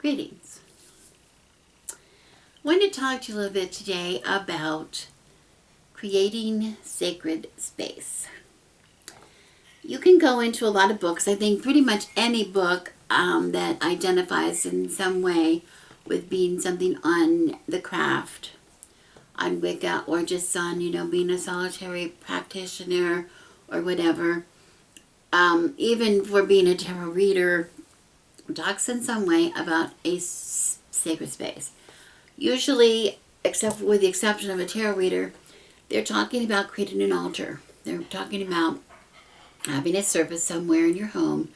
Greetings. I want to talk to you a little bit today about creating sacred space. You can go into a lot of books. I think pretty much any book that identifies in some way with being something on the craft, on Wicca, or just on, being a solitary practitioner or whatever. Even for being a tarot reader, talks in some way about a sacred space. Usually, except with the exception of a tarot reader, they're talking about creating an altar. They're talking about having a surface somewhere in your home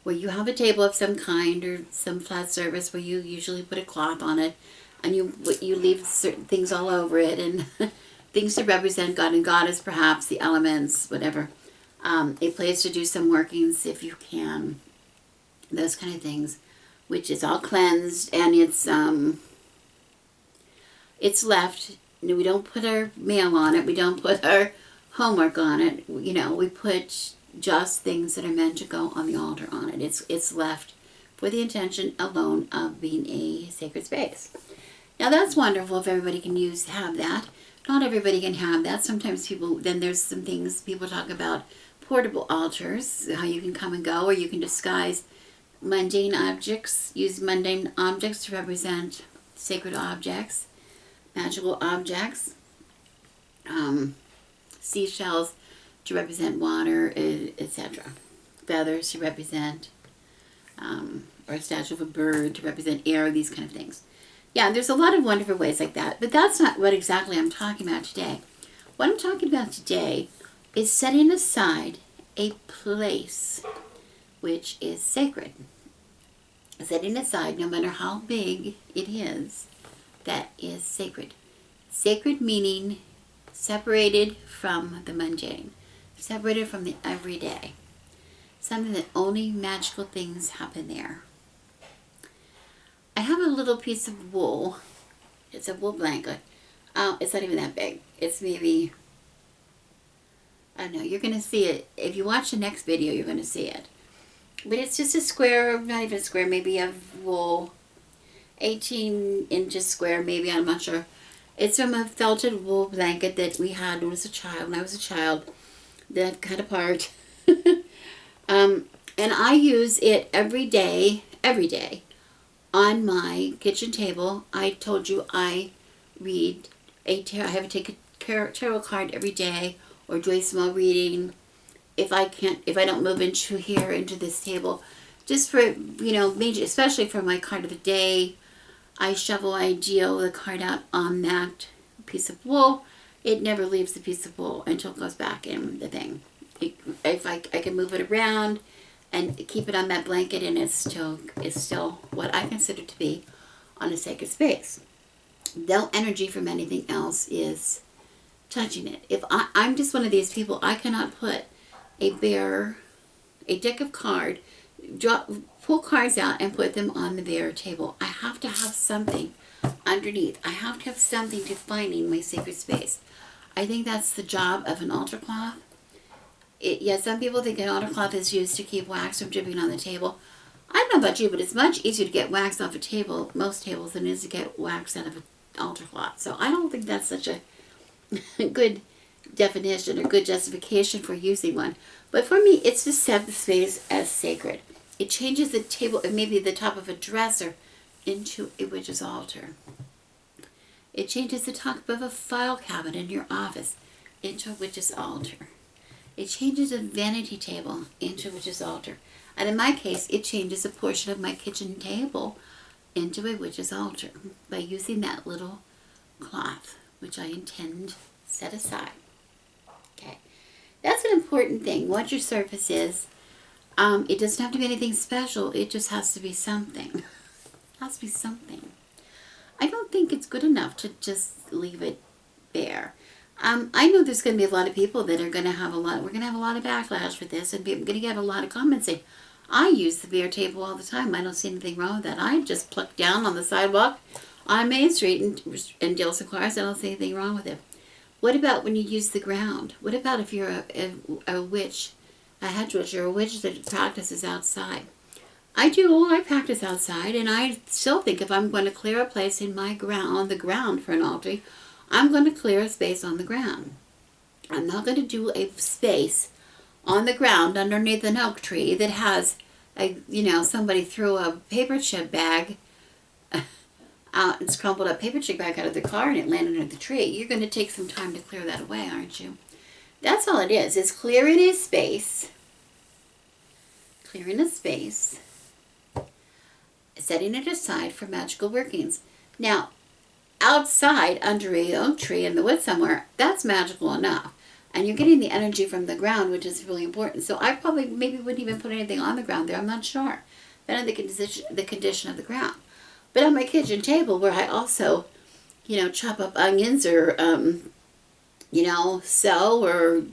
where you have a table of some kind or some flat surface where you usually put a cloth on it, and you leave certain things all over it, and things to represent God and Goddess, perhaps the elements, whatever. A place to do some workings if you can. Those kind of things, which is all cleansed, and it's left. We don't put our mail on it. We don't put our homework on it. We put just things that are meant to go on the altar on it. It's left for the intention alone of being a sacred space. Now that's wonderful if everybody can have that. Not everybody can have that. Sometimes then there's some things people talk about, portable altars, how you can come and go, or you can disguise mundane objects, use mundane objects to represent sacred objects, magical objects, seashells to represent water, etc. Feathers to represent, or a statue of a bird to represent air, these kind of things. Yeah, there's a lot of wonderful ways like that, but that's not what exactly I'm talking about today. What I'm talking about today is setting aside a place which is sacred. Setting aside, no matter how big it is, that is sacred. Sacred meaning separated from the mundane, separated from the everyday. Something that only magical things happen there. I have a little piece of wool. It's a wool blanket. It's not even that big. It's maybe, I don't know, you're going to see it. If you watch the next video, you're going to see it. But it's just a square, not even a square, maybe of wool, 18 inches square, maybe, I'm not sure. It's from a felted wool blanket that we had when I was a child, that cut apart. And I use it every day, on my kitchen table. I told you I read I have to take a tarot card every day, or do a small reading. If I don't move into this table, just for, especially for my card of the day, I deal the card out on that piece of wool. It never leaves the piece of wool until it goes back in the thing. If I can move it around and keep it on that blanket, and it's still what I consider to be on a sacred space. No energy from anything else is touching it. If I'm just one of these people, I cannot put a deck of cards, pull cards out and put them on the bare table. I have to have something underneath. I have to have something defining my sacred space. I think that's the job of an altar cloth. Some people think an altar cloth is used to keep wax from dripping on the table. I don't know about you, but it's much easier to get wax off a table, most tables, than it is to get wax out of an altar cloth. So I don't think that's such a good definition or good justification for using one. But for me, it's to set the space as sacred. It changes the table, and maybe the top of a dresser, into a witch's altar. It changes the top of a file cabinet in your office into a witch's altar. It changes a vanity table into a witch's altar. And in my case, it changes a portion of my kitchen table into a witch's altar by using that little cloth, which I intend set aside. Okay, that's an important thing. What your surface is, it doesn't have to be anything special. It just has to be something. It has to be something. I don't think it's good enough to just leave it bare. I know there's going to be a lot of people that are going to have we're going to have a lot of backlash for this, and we're going to get a lot of comments saying, I use the bare table all the time. I don't see anything wrong with that. I just pluck down on the sidewalk on Main Street and deal some cars. I don't see anything wrong with it. What about when you use the ground? What about if you're a witch, a hedge witch, or a witch that practices outside? I practice outside, and I still think if I'm going to clear a place in my ground, on the ground for an altar, I'm going to clear a space on the ground. I'm not going to do a space on the ground underneath an oak tree that has somebody threw a paper chip bag out, it's crumpled up paper chip bag out of the car and it landed under the tree. You're going to take some time to clear that away, aren't you? That's all it is. It's clearing a space, setting it aside for magical workings. Now, outside under a oak tree in the woods somewhere, that's magical enough. And you're getting the energy from the ground, which is really important. So I probably maybe wouldn't even put anything on the ground there. I'm not sure. Depending on the condition of the ground. But on my kitchen table, where I also, chop up onions or, sew or,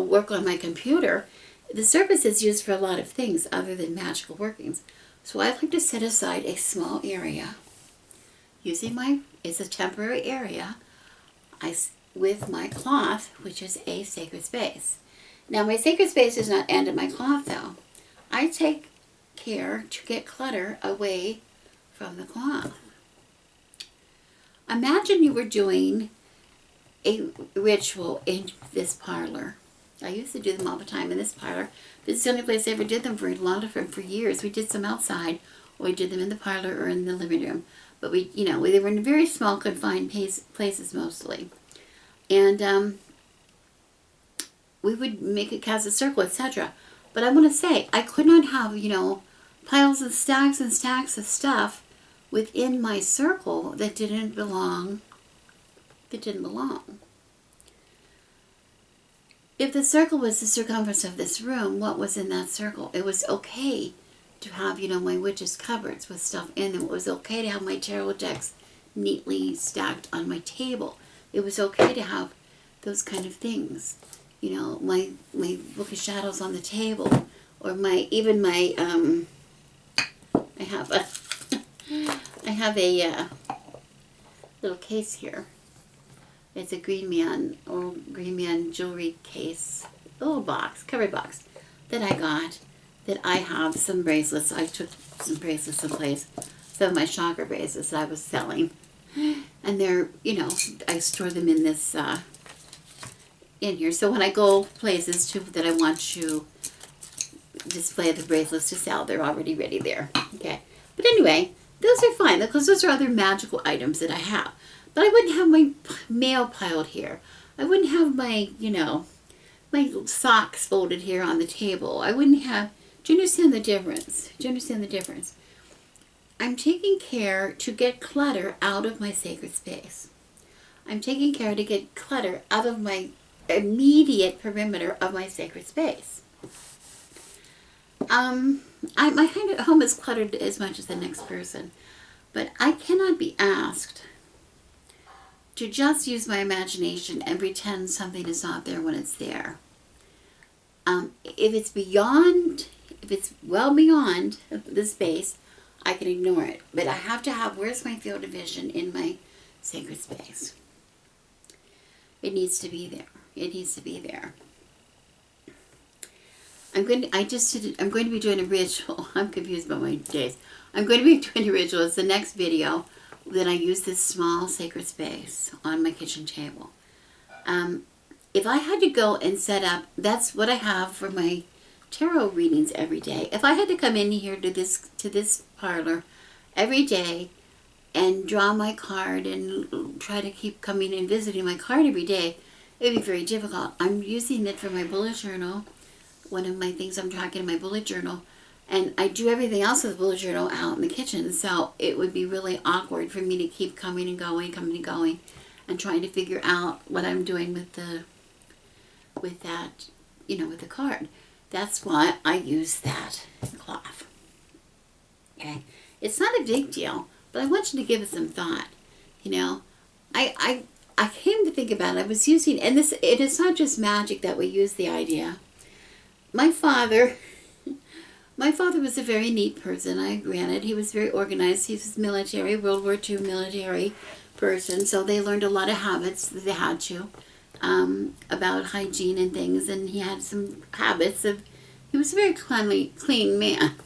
work on my computer, the surface is used for a lot of things other than magical workings. So I like to set aside a small area, it's a temporary area, with my cloth, which is a sacred space. Now, my sacred space does not end at my cloth, though. I take care to get clutter away from the cloth. Imagine you were doing a ritual in this parlor. I used to do them all the time in this parlor. This is the only place I ever did them for a lot of them for years. We did some outside, or we did them in the parlor or in the living room. But they were in very small, confined places mostly. And we would make it cast a circle, etc. But I want to say, I could not have, piles and stacks of stuff within my circle that didn't belong. If the circle was the circumference of this room, what was in that circle? It was okay to have, my witch's cupboards with stuff in them. It was okay to have my tarot decks neatly stacked on my table. It was okay to have those kind of things. My Book of Shadows on the table, or I have a little case here. It's a Green Man jewelry case, a little cover box that I got, that I have some bracelets. I took some bracelets someplace, some of my chakra bracelets that I was selling. And they're, I store them in this, in here. So when I go places that I want to display the bracelets to sell, they're already ready there. Okay. But anyway, those are fine, because those are other magical items that I have. But I wouldn't have my mail piled here. I wouldn't have my, my socks folded here on the table. I wouldn't have, do you understand the difference? I'm taking care to get clutter out of my sacred space. I'm taking care to get clutter out of my immediate perimeter of my sacred space. My home is cluttered as much as the next person, but I cannot be asked to just use my imagination and pretend something is not there when it's there. If it's well beyond the space, I can ignore it. But I have to have, where's my field of vision in my sacred space? It needs to be there. I'm going to be doing a ritual. I'm confused about my days. I'm going to be doing a ritual. It's the next video that I use this small sacred space on my kitchen table. If I had to go and set up, that's what I have for my tarot readings every day. If I had to come in here to this parlor every day and draw my card and try to keep coming and visiting my card every day, it would be very difficult. I'm using it for my bullet journal. One of my things I'm tracking in my bullet journal, and I do everything else with the bullet journal out in the kitchen, so it would be really awkward for me to keep coming and going, and trying to figure out what I'm doing with that, with the card. That's why I use that cloth. Okay, it's not a big deal, but I want you to give it some thought. I came to think about it. I was using, and it is not just magic that we use the idea. My father was a very neat person, granted. He was very organized. He was military, World War II military person, so they learned a lot of habits that they had to, about hygiene and things, and he had some habits he was a very clean man.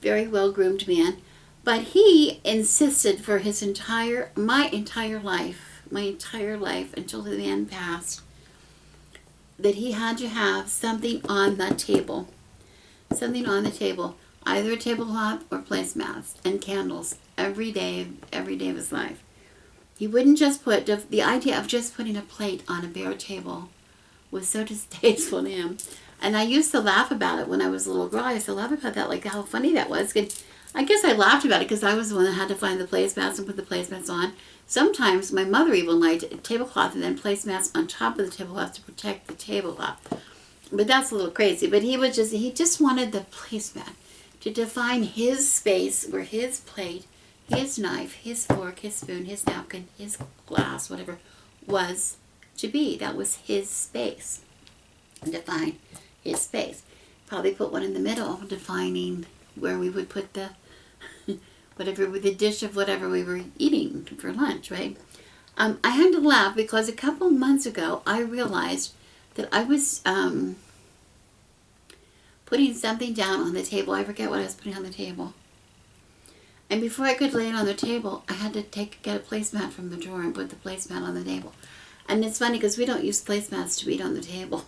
very well-groomed man. But he insisted for my entire life until the man passed, that he had to have something on that table. Something on the table. Either a tablecloth or placemats and candles every day of his life. He wouldn't just put, the idea of just putting a plate on a bare table was so distasteful to him. And I used to laugh about it when I was a little girl. I used to laugh about that, like how funny that was. And I guess I laughed about it because I was the one that had to find the placemats and put the placemats on. Sometimes my mother even liked a tablecloth and then placemats on top of the tablecloth to protect the tablecloth. But that's a little crazy. But he just wanted the placemat to define his space where his plate, his knife, his fork, his spoon, his napkin, his glass, whatever, was to be. That was his space. Define his space. Probably put one in the middle, defining where we would put the the dish of whatever we were eating for lunch, right? I had to laugh because a couple months ago I realized that I was putting something down on the table. I forget what I was putting on the table. And before I could lay it on the table, I had to get a placemat from the drawer and put the placemat on the table. And it's funny because we don't use placemats to eat on the table.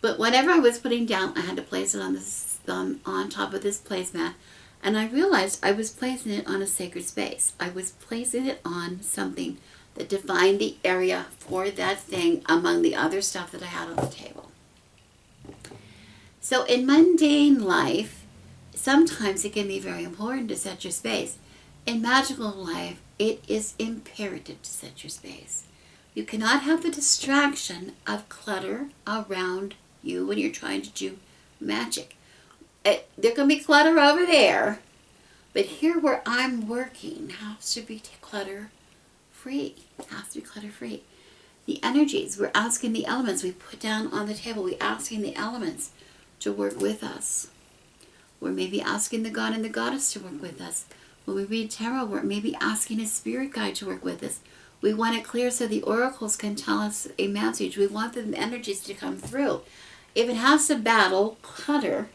But whatever I was putting down, I had to place it on top of this placemat. And I realized I was placing it on a sacred space. I was placing it on something that defined the area for that thing among the other stuff that I had on the table. So in mundane life, sometimes it can be very important to set your space. In magical life, it is imperative to set your space. You cannot have the distraction of clutter around you when you're trying to do magic. There can be clutter over there, but here where I'm working has to be clutter free. It has to be clutter free. The energies, we're asking the elements we put down on the table, we're asking the elements to work with us. We're maybe asking the god and the goddess to work with us. When we read tarot, we're maybe asking a spirit guide to work with us. We want it clear so the oracles can tell us a message. We want the energies to come through. If it has to battle clutter,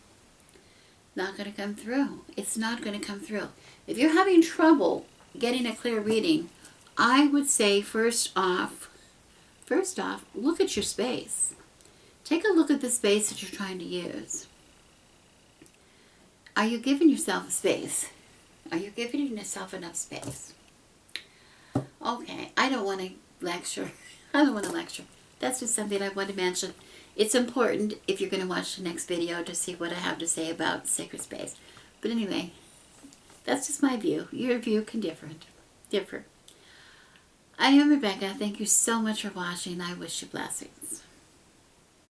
not going to come through. It's not going to come through. If you're having trouble getting a clear reading, I would say first off, look at your space. Take a look at the space that you're trying to use. Are you giving yourself space? Are you giving yourself enough space? Okay, I don't want to lecture. That's just something I want to mention. It's important if you're going to watch the next video to see what I have to say about sacred space. But anyway, that's just my view. Your view can differ. I am Rebecca. Thank you so much for watching. I wish you blessings.